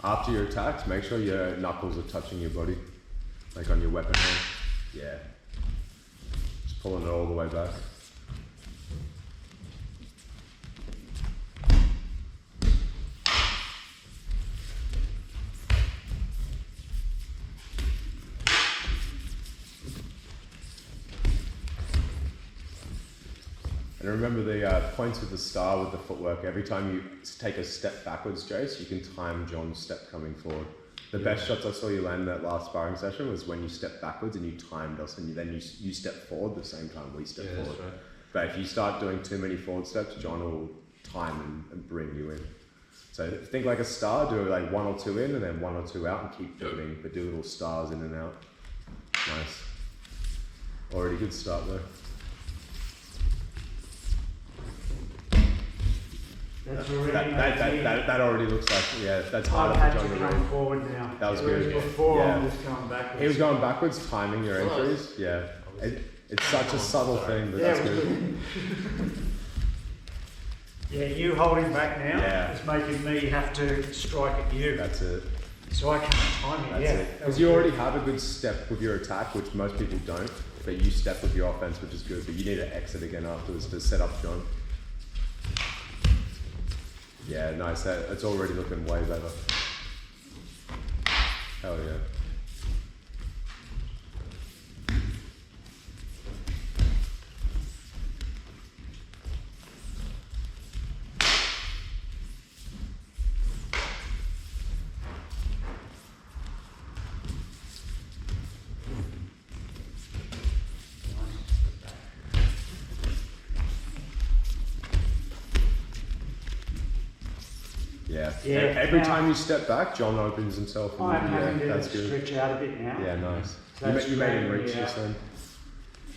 after your attacks, make sure your knuckles are touching your body, like on your weapon hand. Yeah. Just pulling it all the way back. And remember the points with the star with the footwork. Every time you take a step backwards, Jace, you can time John's step coming forward. The best shots I saw you land in that last sparring session was when you stepped backwards and you timed us, and then you step forward the same time we step forward. That's right. But if you start doing too many forward steps, John will time and bring you in. So think like a star, do like 1 or 2 in and then 1 or 2 out and keep building, but do little stars in and out. Nice. Already good start there. That's already that already looks like, yeah, that's harder for John to come forward now. That was good. Before I was going backwards. He was going backwards, timing your entries. Yeah. It's such a subtle thing, but that's good. Yeah, you holding back now is making me have to strike at you. That's it. So I can't time it, That's it. Because you already have a good step with your attack, which most people don't, but you step with your offense, which is good, but you need to exit again afterwards to set up John. Yeah, nice. It's already looking way better. Hell yeah. Yeah. Every time you step back, John opens himself. I'm having to stretch out a bit now. Yeah, nice. So you made him reach this then.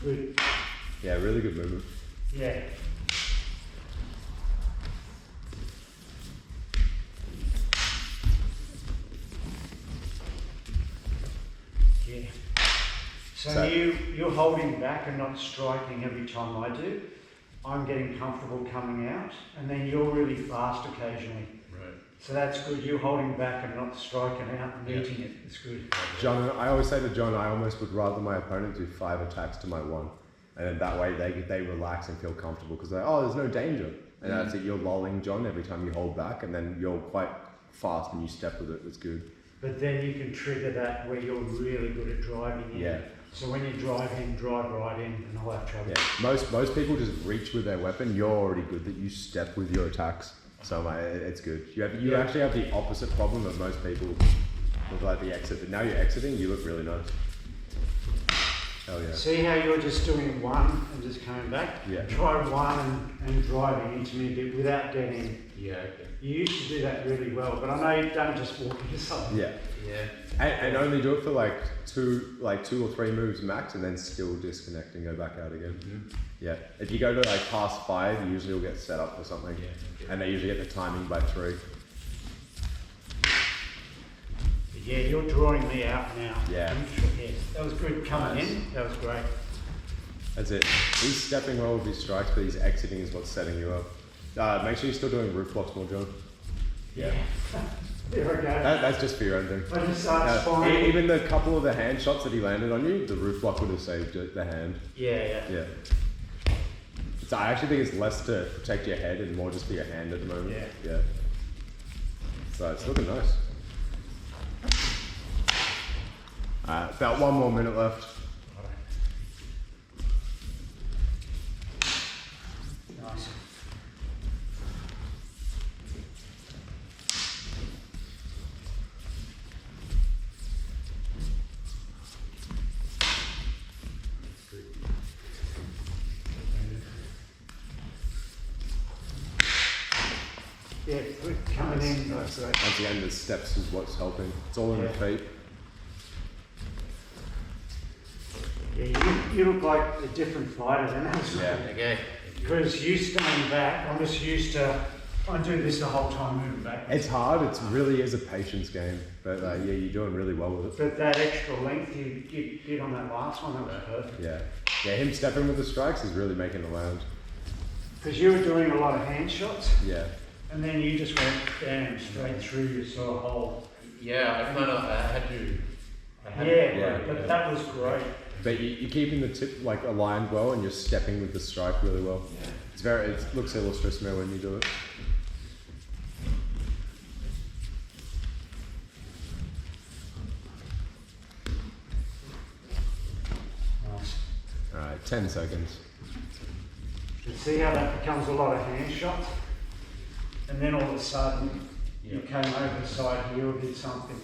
Good. Yeah, really good movement. Yeah. Yeah. So you're holding back and not striking every time I do. I'm getting comfortable coming out, and then you're really fast occasionally. Right. So that's good. You're holding back and not striking out and meeting it. It's good. John, I always say to John, I almost would rather my opponent do 5 attacks to my 1, and then that way they relax and feel comfortable because they're there's no danger, and that's it. You're lulling John every time you hold back, and then you're quite fast when you step with it. It's good. But then you can trigger that where you're really good at driving in. Yeah. So when you drive in, drive right in, and I'll have trouble. Yeah, most people just reach with their weapon. You're already good that you step with your attacks. So it's good. You actually have the opposite problem of most people with like the exit. But now you're exiting, you look really nice. Hell yeah. See how you're just doing 1 and just coming back? Yeah. Try 1 and driving into me a bit without getting. Yeah. Okay. You used to do that really well, but I know you don't just walk into something. Yeah. Yeah. And only do it for like 2 or 3 moves max, and then still disconnect and go back out again. Mm-hmm. Yeah. If you go to like past 5, you usually will get set up for something. Yeah. Okay. And they usually get the timing by 3. Yeah, you're drawing me out now. Yeah. Yeah. That was good coming in. That was great. That's it. He's stepping well with his strikes, but his exiting is what's setting you up. Make sure you're still doing roof blocks more, John. Yeah. There we go. That's just for your own thing. I just started spying. Even the couple of the hand shots that he landed on you, the roof block would have saved the hand. Yeah. So I actually think it's less to protect your head and more just for your hand at the moment. Yeah. So it's looking nice. About 1 more minute left. Nice. Yeah, good coming in. Nice. Once again, the steps is what's helping. It's all in the feet. Yeah, you look like a different fighter than us. Yeah. Okay. Because you staying back, I'm just used to, I do this the whole time moving back. It's hard. It really is a patience game. But yeah, you're doing really well with it. But that extra length you did on that last one, that was perfect. Yeah, him stepping with the strikes is really making it land. Because you were doing a lot of hand shots. Yeah. And then you just went down straight through, you saw a hole. Yeah, I had to. But that was great. But you're keeping the tip like aligned well, and you're stepping with the strike really well. Yeah. It looks illustrissimo when you do it. Nice. Alright, 10 seconds. You see how that becomes a lot of hand shots? And then all of a sudden, you came over the side heel, did something.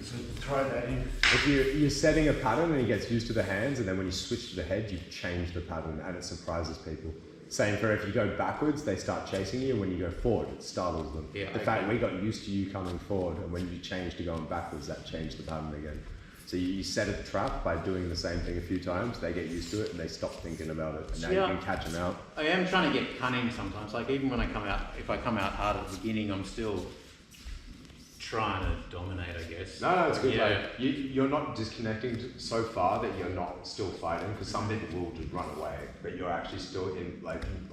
So throw that in. If you're setting a pattern and he gets used to the hands, and then when you switch to the head, you change the pattern, and it surprises people. Same for if you go backwards, they start chasing you, and when you go forward, it startles them. Yeah, the fact we got used to you coming forward, and when you change to going backwards, that changed the pattern again. So you set a trap by doing the same thing a few times, they get used to it, and they stop thinking about it, and now you can catch them out. I am trying to get cunning sometimes. Like even when I come out, if I come out hard at the beginning, I'm still trying to dominate, I guess. No, it's good. Yeah. Like, you're not disconnecting so far that you're not still fighting, because some people will just run away, but you're actually still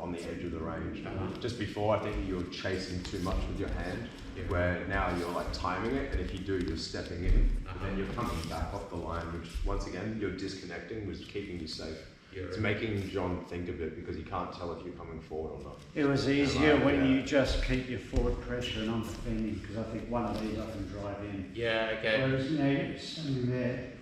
on the edge of the range. Just before, I think you were chasing too much with your hand, where now you're like timing it, and if you do, you're stepping in, and then you're coming back off the line, which once again, you're disconnecting, which is keeping you safe. It's making John think a bit, because he can't tell if you're coming forward or not. It was easier when you just keep your forward pressure and I'm defending, because I think one of these I can drive in. Yeah, okay. Whereas now you're standing there,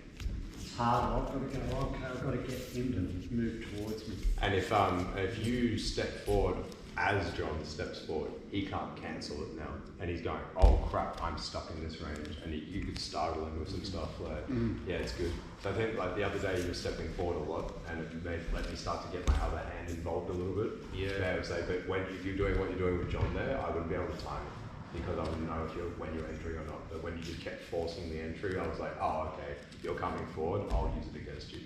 it's hard. I've got to go, okay, I've got to get him to move towards me. And if you step forward as John steps forward, he can't cancel it now. And he's going, oh crap, I'm stuck in this range. And you could startle him with some stuff like, yeah, it's good. So I think like the other day you were stepping forward a lot, and it let me start to get my other hand involved a little bit. Yeah. So, but if you're doing what you're doing with John there, I wouldn't be able to time it, because I wouldn't know when you're entering or not. But when you just kept forcing the entry, I was like, oh, okay, you're coming forward, I'll use it against you.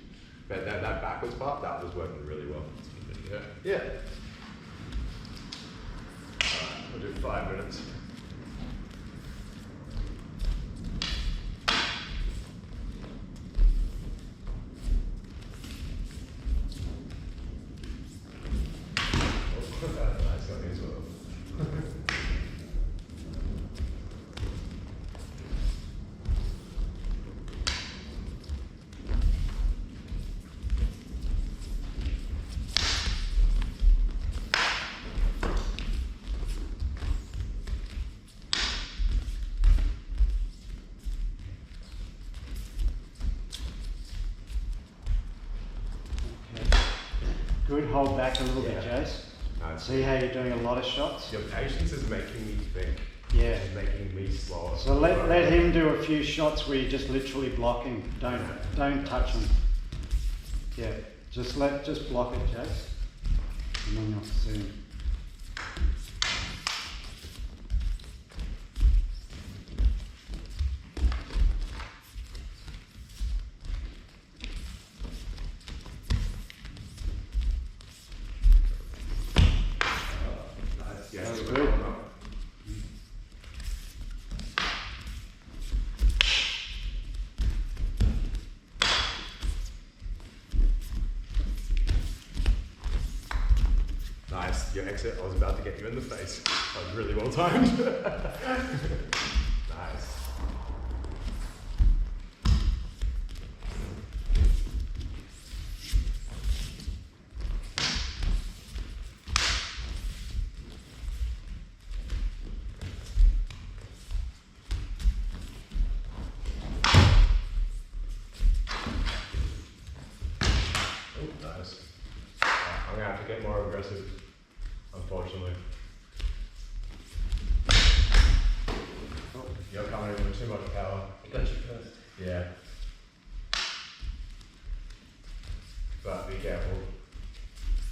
But that backwards part, that was working really well. Yeah. We'll do 5 minutes. Nice one as well. Good, hold back a little bit, Jace. See how you're doing a lot of shots? Your patience is making me think. Yeah. It's making me slower. So let him do a few shots where you're just literally blocking. Don't touch him. Yeah. Just block it, Jace. And then you'll see him. That's good. Nice. Your exit, I was about to get you in the face. That was really well timed. Nice. Nice. I'm gonna have to get more aggressive, unfortunately. You're coming in with too much power. I got you first. Yeah. But be careful.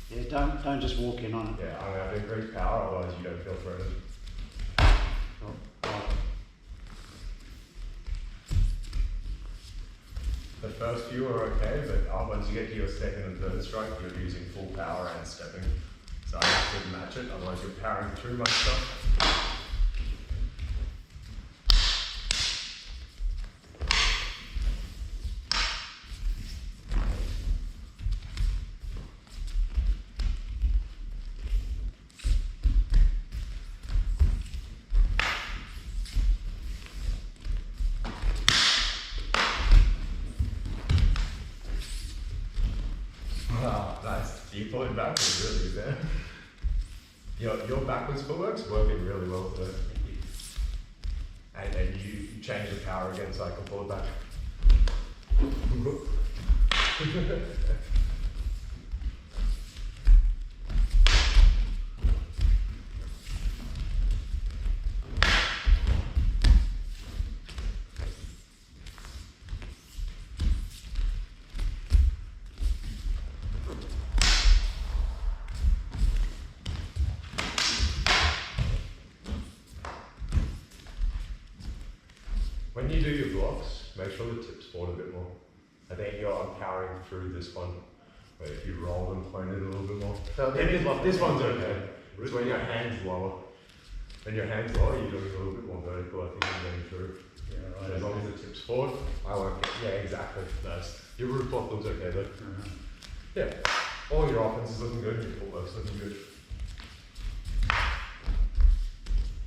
Yeah, don't just walk in on it. Yeah, I'm gonna have to increase power, otherwise you don't feel threatened. The first few are okay, but once you get to your second and third strike, you're using full power and stepping. So I have to match it, otherwise you're powering through my stuff. Keep pulling back, it's really good there. Your backwards footwork's working really well today. And then you change the power again so I can pull it back. When you do your blocks, make sure the tips forward a bit more. I think you're empowering through this one, where if you roll and point it a little bit more. So this one's okay. It's when your hand's lower. When your hand's lower, you're doing a little bit more vertical. I think you're getting through. Yeah, right. As long as the tip's forward, I won't get. Yeah, exactly. Nice. Your root block looks okay though. Yeah. All your offense is looking good. Your footwork's looking good.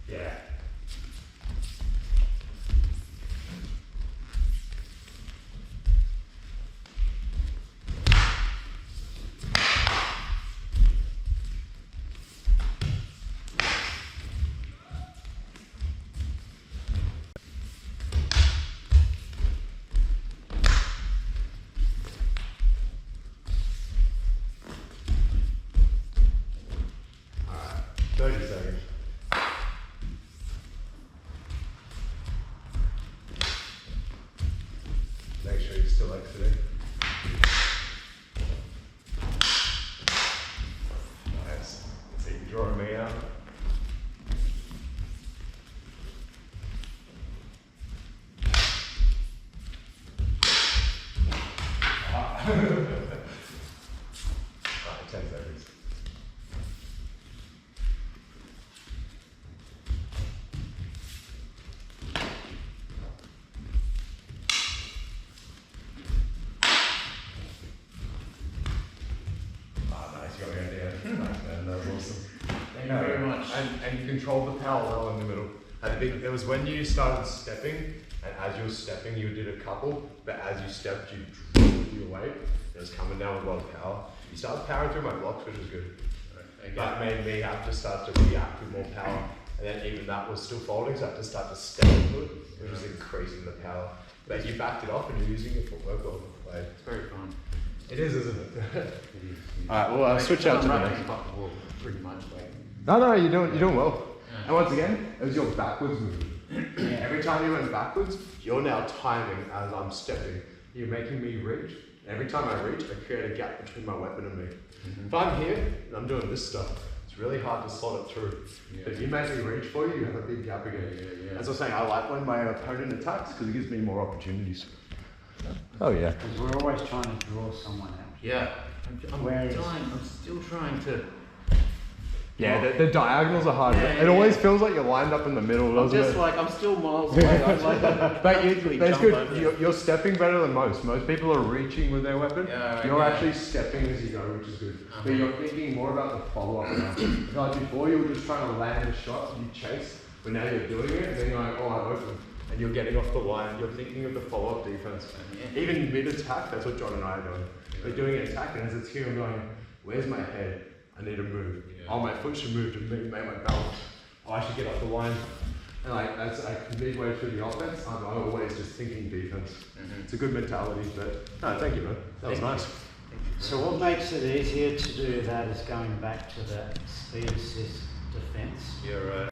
Yeah. And you control the parallel in the middle. I think it was when you started stepping, and as you were stepping, you did a couple, but as you stepped, you drew your weight. It was coming down with a lot of power. You started powering through my blocks, which was good. Okay. That made me have to start to react with more power. And then even that was still folding, so I had to start to step into it, which was increasing the power. But you backed it off and you're using your footwork all the way. It's very fun. It is, isn't it? It is. Alright, well, I'll switch out to the next. Pretty much, like. No, you're doing well. Yeah. And once again, it was your backwards movement. Yeah. Every time you went backwards, you're now timing as I'm stepping. You're making me reach. Every time I reach, I create a gap between my weapon and me. Mm-hmm. If I'm here and I'm doing this stuff, it's really hard to slot it through. Yeah. But if you make me reach for you, you have a big gap again. Yeah. As I was saying, I like when my opponent attacks because it gives me more opportunities. Oh yeah. Because we're always trying to draw someone out. Yeah. I'm still trying to. Yeah, the diagonals are hard. Yeah, it always feels like you're lined up in the middle, doesn't it? I'm still miles away. I'm like, but that's good. You're stepping better than most. Most people are reaching with their weapon. Yeah, you're actually stepping as you go, which is good. But you're thinking more about the follow-up now. Like before, you were just trying to land a shot and you chase, but now you're doing it and then you're like, oh, I open. And you're getting off the line. You're thinking of the follow-up defense. Yeah. Even mid-attack, that's what John and I are doing. We're doing an attack, and as it's here, I'm going, where's my head? I need to move. Yeah. Oh, my foot should move to make my balance. Oh, I should get off the line. And like that's like midway through the offense, I'm always just thinking defense. Mm-hmm. It's a good mentality, but no, thank you, man. That was nice. So what makes it easier to do that is going back to that speed assist defense. Yeah, right.